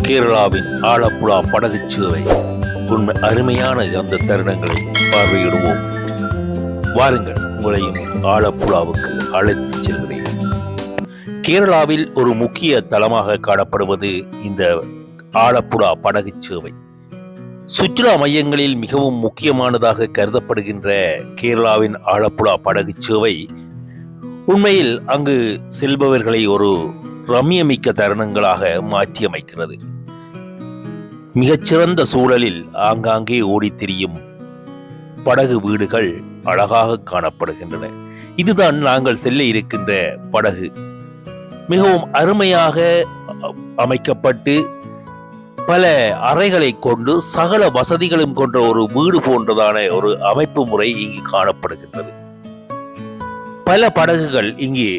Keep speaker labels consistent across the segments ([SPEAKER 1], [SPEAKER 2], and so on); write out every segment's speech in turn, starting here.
[SPEAKER 1] கேரளாவின் ஆலப்புழா படகுச் சேவை உண்மை அருமையான அந்த தருணங்களை பார்வையிடுவோம். வாருங்கள், உங்களையும் ஆலப்புழாவுக்கு அழைத்துச் செல்கிறேன். கேரளாவில் ஒரு முக்கிய தலமாக காணப்படுவது இந்த ஆலப்புழா படகுச் சேவை. சுற்றுலா மையங்களில் மிகவும் முக்கியமானதாக கருதப்படுகின்ற கேரளாவின் ஆலப்புழா படகுச் சேவை உண்மையில் அங்கு செல்பவர்களை ஒரு ரம்யமிக்க தருணங்களாக மாற்றியமைக்கிறது. மிகச்சிறந்த சூழலில் ஆங்காங்கே ஓடித் திரியும் படகு வீடுகள் அழகாக காணப்படுகின்றன. இதுதான் நாங்கள் செல்ல இருக்கின்ற படகு. மிகவும் அருமையாக அமைக்கப்பட்டு பல அறைகளை கொண்டு சகல வசதிகளும் கொண்ட ஒரு வீடு போன்றதான ஒரு அமைப்பு முறை இங்கு காணப்படுகின்றது. பல படகுகள் இங்கே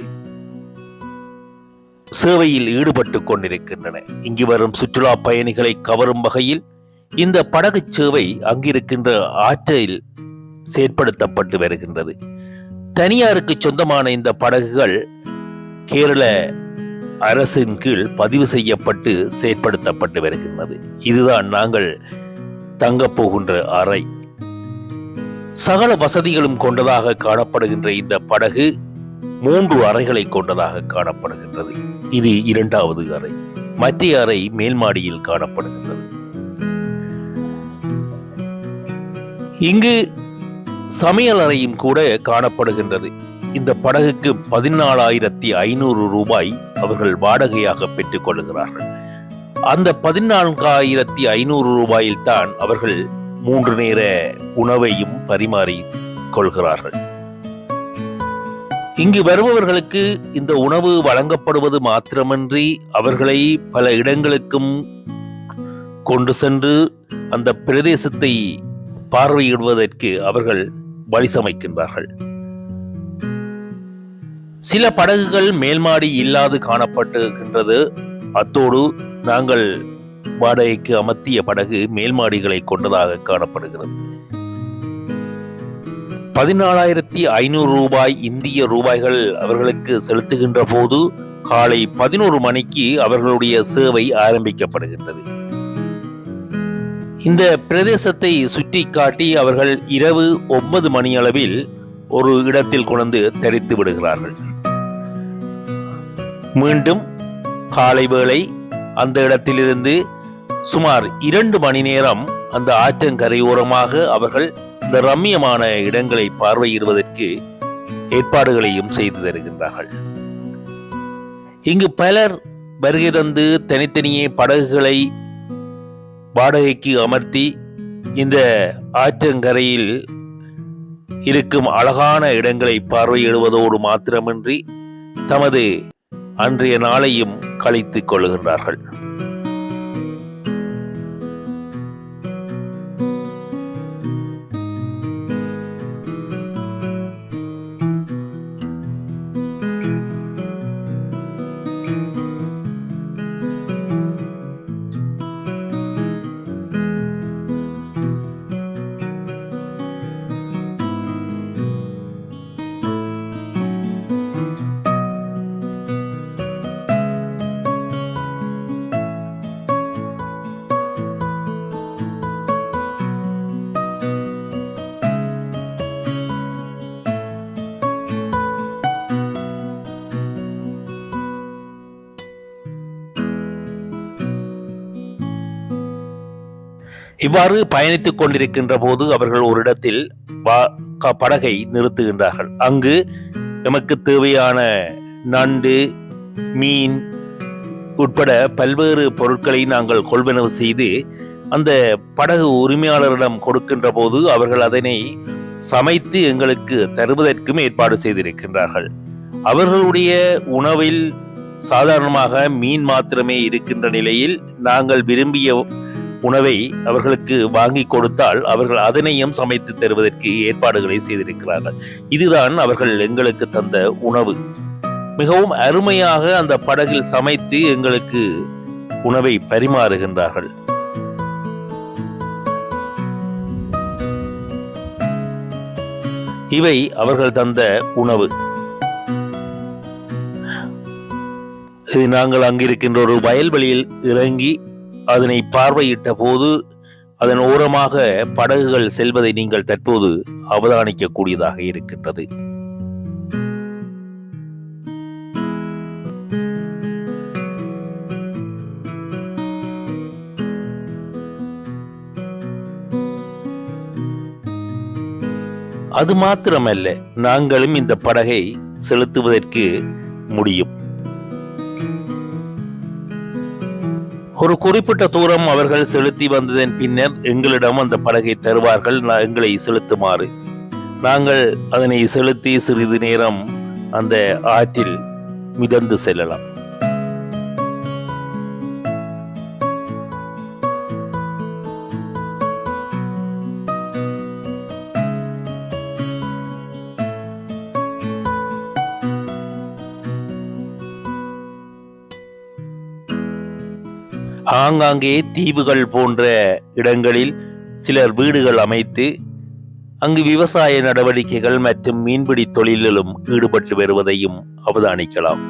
[SPEAKER 1] சேவையில் ஈடுபட்டு கொண்டிருக்கின்றன. இங்கு வரும் சுற்றுலா பயணிகளை கவரும் வகையில் இந்த படகு சேவை அங்கிருக்கின்ற ஆற்றில் செயற்படுத்தப்பட்டு வருகின்றது. தனியாருக்கு சொந்தமான இந்த படகுகள் கேரள அரசின் கீழ் பதிவு செய்யப்பட்டு செயற்படுத்தப்பட்டு வருகின்றது. இதுதான் நாங்கள் தங்கப் போகின்ற அறை. சகல வசதிகளும் கொண்டதாக காணப்படுகின்ற இந்த படகு 3 அறைகளை கொண்டதாக காணப்படுகின்றது. இது 2வது அறை. மற்ற அறை மேல் மாடியில் காணப்படுகின்றது. இங்கு சமையல் அறையும் கூட காணப்படுகின்றது. இந்த படகுக்கு 14,500 ரூபாய் அவர்கள் வாடகையாக பெற்றுக் கொள்கிறார்கள். அந்த 14,500 ரூபாயில் தான் அவர்கள் 3 நேர உணவையும் பரிமாறி கொள்கிறார்கள். இங்கு வருபவர்களுக்கு இந்த உணவு வழங்கப்படுவது மாத்திரமன்றி அவர்களை பல இடங்களுக்கும் கொண்டு சென்று அந்த பிரதேசத்தை பார்வையிடுவதற்கு அவர்கள் வழி சமைக்கின்றார்கள். சில படகுகள் மேல்மாடி இல்லாது காணப்படுகின்றது. அத்தோடு நாங்கள் வாடகைக்கு அமர்த்திய படகு மேல்மாடிகளை கொண்டதாக காணப்படுகிறது. 14,500 ரூபாய் இந்திய ரூபாய்கள் அவர்களுக்கு செலுத்துகின்ற போது காலை 11 மணிக்கு அவர்களுடைய சேவை ஆரம்பிக்கப்படுகின்றது. இந்த பிரதேசத்தை சுற்றி காட்டி அவர்கள் இரவு 9 மணி அளவில் ஒரு இடத்தில் கொண்டு தரித்து விடுகிறார்கள். மீண்டும் காலை வேளை அந்த இடத்திலிருந்து சுமார் 2 மணி நேரம் அந்த ஆற்றங்கரையோரமாக அவர்கள் இந்த ரம்மியமான இடங்களை பார்வையிடுவதற்கு ஏற்பாடுகளையும் செய்து தருகின்றார்கள். இங்கு பலர் வருகை தந்து தனித்தனியே படகுகளை வாடகைக்கு அமர்த்தி இந்த ஆற்றங்கரையில் இருக்கும் அழகான இடங்களை பார்வையிடுவதோடு மாத்திரமின்றி தமது அன்றைய நாளையும் கழித்துக் கொள்கின்றார்கள். இவ்வாறு பயணித்துக் கொண்டிருக்கின்ற போது அவர்கள் ஒரு இடத்தில் படகை நிறுத்துகின்றார்கள். அங்கு நமக்கு தேவையான நண்டு, மீன் உட்பட பல்வேறு பொருட்களை நாங்கள் கொள்வனவு செய்து அந்த படகு உரிமையாளரிடம் கொடுக்கின்ற போது அவர்கள் அதனை சமைத்து எங்களுக்கு தருவதற்கும் ஏற்பாடு செய்திருக்கின்றார்கள். அவர்களுடைய உணவில் சாதாரணமாக மீன் மாத்திரமே இருக்கின்ற நிலையில் நாங்கள் விரும்பிய உணவை அவர்களுக்கு வாங்கி கொடுத்தால் அவர்கள் அதனையும் சமைத்து தருவதற்கு ஏற்பாடுகளை செய்திருக்கிறார்கள். இதுதான் அவர்கள் எங்களுக்கு தந்த உணவு. மிகவும் அருமையாக அந்த படகில் சமைத்து எங்களுக்கு உணவை பரிமாறுகின்றார்கள். இவை அவர்கள் தந்த உணவு. இது நாங்கள் அங்கிருக்கின்ற ஒரு வயல்வெளியில் இறங்கி அதனை பார்வையிட்ட போது அதன் ஓரமாக படகுகள் செல்வதை நீங்கள் தற்போது அவதானிக்கக்கூடியதாக இருக்கின்றது. அது மாத்திரமல்ல, நாங்களும் இந்த படகை செலுத்துவதற்கு முடியும். ஒரு குறிப்பிட்ட தூரம் அவர்கள் செலுத்தி வந்ததன் பின்னர் எங்களிடம் அந்த படகை தருவார்கள், எங்களை செலுத்துமாறு. நாங்கள் அதனை செலுத்தி சிறிது நேரம் அந்த ஆற்றில் மிதந்து செல்லலாம். ஆங்காங்கே தீவுகள் போன்ற இடங்களில் சிலர் வீடுகள் அமைத்து அங்கு விவசாய நடவடிக்கைகள் மற்றும் மீன்பிடி தொழிலிலும் ஈடுபட்டு வருவதையும் அவதானிக்கலாம்.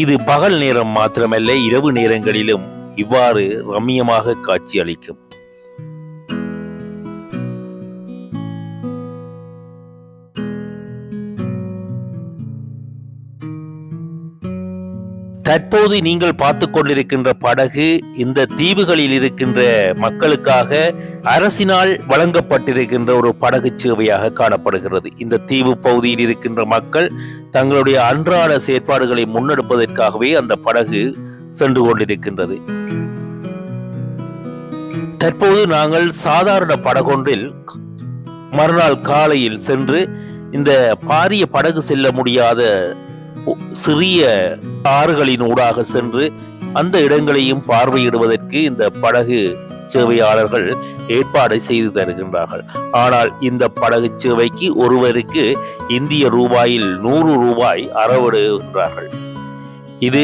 [SPEAKER 1] இது பகல் நேரம் மாத்திரமல்ல, இரவு நேரங்களிலும் இவ்வாறு ரம்மியமாக காட்சியளிக்கும். தற்போது நீங்கள் பார்த்து கொண்டிருக்கின்ற படகு இந்த தீவுகளில் இருக்கின்ற மக்களுக்காக அரசினால் வழங்கப்பட்டிருக்கின்ற ஒரு படகு சேவையாக காணப்படுகிறது. இந்த தீவு பகுதியில் இருக்கின்ற மக்கள் தங்களுடைய அன்றாட செயற்பாடுகளை முன்னெடுப்பதற்காகவே அந்த படகு சென்று கொண்டிருக்கின்றது. தற்போது நாங்கள் சாதாரண படகொன்றில் மறுநாள் காலையில் சென்று இந்த பாரிய படகு செல்ல முடியாத சிறிய ஆறுகளின் ஊடாக சென்று அந்த இடங்களையும் பார்வையிடுவதற்கு இந்த படகு சேவையாளர்கள் ஏற்பாடு செய்து தருகின்றார்கள். ஆனால் இந்த படகு சேவைக்கு ஒருவருக்கு இந்திய ரூபாயில் 100 ரூபாய் அறவிடுகின்றார்கள். இது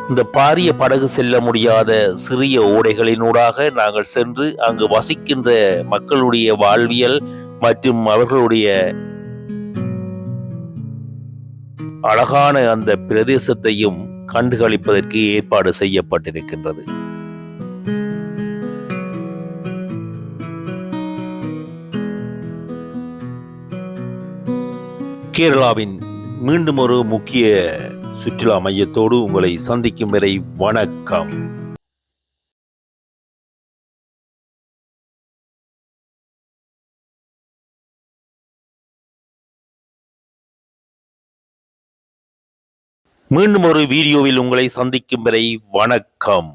[SPEAKER 1] இந்த பாரிய படகு செல்ல முடியாத சிறிய ஓடைகளினூடாக நாங்கள் சென்று அங்கு வசிக்கின்ற மக்களுடைய வாழ்வியல் மற்றும் அவர்களுடைய அழகான அந்த பிரதேசத்தையும் கண்டுகளிப்பதற்கு ஏற்பாடு செய்யப்பட்டிருக்கின்றது. கேரளாவின் மீண்டும் ஒரு முக்கிய சுற்றுலா மையத்தோடு உங்களை சந்திக்கும் வரை வணக்கம். மீண்டும் ஒரு வீடியோவில் உங்களை சந்திக்கும் வரை வணக்கம்.